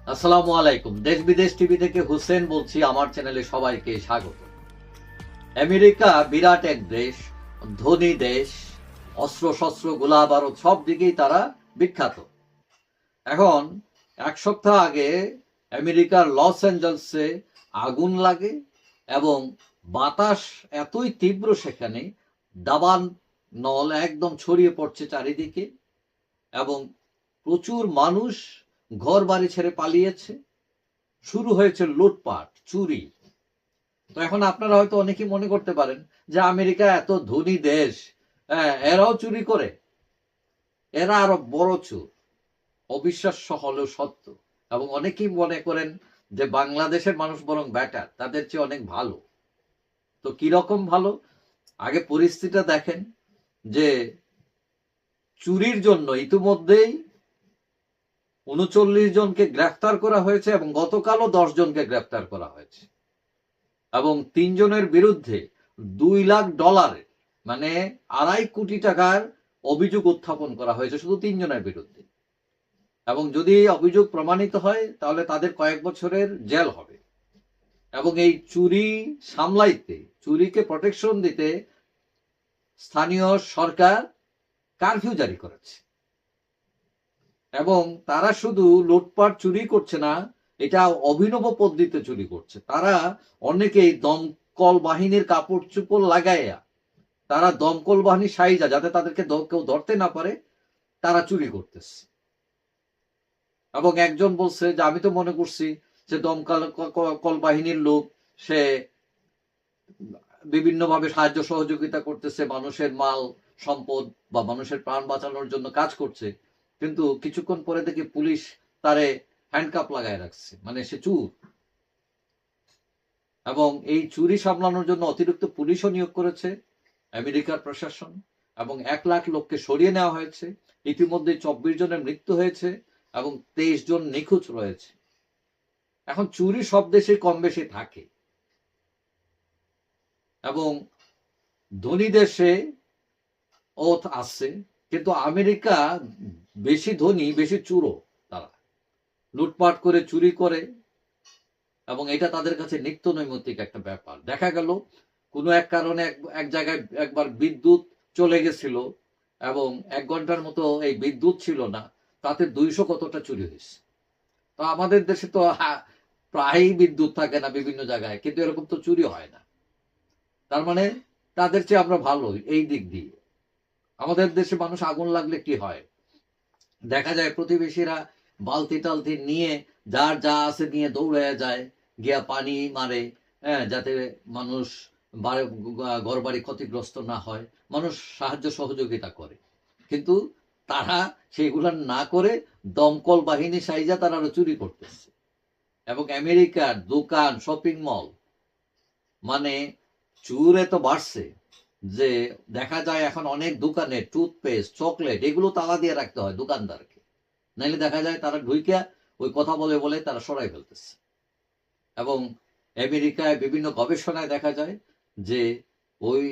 আসসালামু আলাইকুম। দেশ বিদেশ টিভি থেকে হুসেন বলছি। আমার চ্যানেলে সবাইকে স্বাগত। আমেরিকা বিরাট এক দেশ, ধনী দেশ, অস্ত্র শস্ত্র গোলা বারুদ সব দিকেই তারা বিখ্যাত। এখন এক সপ্তাহ আগে আমেরিকার লস অ্যাঞ্জেলসে আগুন লাগে এবং বাতাস এতই তীব্র সেখানে দাবান নল একদম ছড়িয়ে পড়ছে চারিদিকে এবং প্রচুর মানুষ ঘর বাড়ি ছেড়ে পালিয়েছে। শুরু হয়েছে লুটপাট, চুরি। তো এখন আপনারা হয়তো অনেকেই মনে করতে পারেন যে আমেরিকা এত ধনী দেশ, এরাও চুরি করে। এরা আরো বড় চোর। অবিশ্বাস্য হলেও সত্য। এবং অনেকেই মনে করেন যে বাংলাদেশের মানুষ বরং বেটার, তাদের চেয়ে অনেক ভালো। তো কিরকম ভালো? আগে পরিস্থিতিটা দেখেন যে চুরির জন্য ইতিমধ্যেই ৩৯ জনকে গ্রেফতার করা হয়েছে এবং গতকালও ১০ জনকে গ্রেফতার করা হয়েছে এবং ৩ জনের বিরুদ্ধে $2 লাখ মানে ২.৫ কোটি টাকার অভিযোগ উত্থাপন করা হয়েছে শুধু ৩ জনের বিরুদ্ধে। এবং যদি অভিযোগ প্রমাণিত হয় তাহলে তাদের কয়েক বছরের জেল হবে। এবং এই চুরি সামলাইতে, চুরিকে প্রোটেকশন দিতে স্থানীয় সরকার কারফিউ জারি করেছে। এবং তারা শুধু লুটপাট চুরি করছে না, এটা অভিনব পদ্ধতিতে চুরি করছে। তারা অনেকেই দমকল বাহিনীর কাপড় চোপড় লাগাইয়া, তারা দমকল বাহিনী সাইজা, যাতে তাদেরকে কেউ ধরতে না পারে, তারা চুরি করতেছে। এবং একজন বলছে যে আমি তো মনে করছি যে দমকল বাহিনীর লোক, সে বিভিন্নভাবে সাহায্য সহযোগিতা করতেছে, মানুষের মাল সম্পদ বা মানুষের প্রাণ বাঁচানোর জন্য কাজ করছে, কিন্তু কিছুক্ষণ পরে দেখি পুলিশ তারে হ্যান্ডকাপ লাগায় রাখছে, মানে সে চুর। এবং এই চুরি সামলানোর জন্য অতিরিক্ত পুলিশও নিয়োগ করেছে আমেরিকার প্রশাসন এবং ১ লাখ লোককে সরিয়ে নেওয়া হয়েছে। ইতিমধ্যে ২৪ জনের মৃত্যু হয়েছে এবং ২৩ জন নিখোঁজ রয়েছে। এখন চুরি সব দেশে কম বেশি থাকে এবং ধনী দেশে ও আছে, কিন্তু আমেরিকা বেশি ধনী, বেশি চুরো। তারা লুটপাট করে, চুরি করে এবং এটা তাদের কাছে নিত্য নৈমিত্তিক একটা ব্যাপার। দেখা গেল কোনো এক কারণে এক জায়গায় একবার বিদ্যুৎ চলে গেছিল এবং ১ ঘন্টার মতো এই বিদ্যুৎ ছিল না, তাতে ২০০ কতটা চুরি হয়েছে। তো আমাদের দেশে তো প্রায়ই বিদ্যুৎ থাকে না বিভিন্ন জায়গায়, কিন্তু এরকম তো চুরি হয় না। তার মানে তাদের চেয়ে আমরা ভালো এই দিক দিয়ে। আমাদের দেশে মানুষ আগুন লাগলে কি হয়, দেখা যায় প্রতিবেশীরা বালতি টালতি নিয়ে, যার যা আছে নিয়ে দৌড়ে যায়, গিয়া পানি মারে, যাতে মানুষ ঘর বাড়ি ক্ষতিগ্রস্ত না হয়। মানুষ সাহায্য সহযোগিতা করে, কিন্তু তারা সেইগুলা না করে দমকল বাহিনী সাইজা তারা আরো চুরি করতেছে। এবং আমেরিকার দোকান, শপিং মল, মানে চুর এত বাড়ছে যে দেখা যায় এখন অনেক দোকানে টুথপেস্ট, চকলেট এগুলো তালা দিয়ে রাখতে হয় দোকানদারকে, নাইলে দেখা যায় তারা ঢুইকা ওই কথা বলে বলে তারা সরাই ফেলতেছে। এবং আমেরিকায় বিভিন্ন গবেষণায় দেখা যায় যে ওই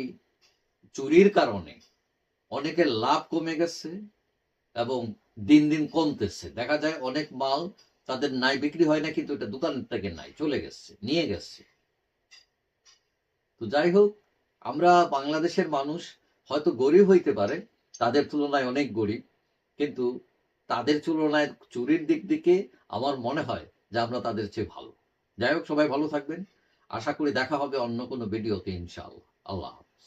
চুরির কারণে অনেকের লাভ কমে গেছে এবং দিন দিন কমতেছে। দেখা যায় অনেক মাল তাদের নাই, বিক্রি হয় না, কিন্তু এটা দোকান থেকে নাই, চলে গেছে, নিয়ে গেছে। তো যাই হোক, আমরা বাংলাদেশের মানুষ হয়তো গরিব হইতে পারে, তাদের তুলনায় অনেক গরিব, কিন্তু তাদের তুলনায় চুরির দিক থেকে আমার মনে হয় যে আমরা তাদের চেয়ে ভালো। যাই হোক, সবাই ভালো থাকবেন। আশা করি দেখা হবে অন্য কোনো ভিডিওতে, ইনশাআল্লাহ। আল্লাহ হাফেজ।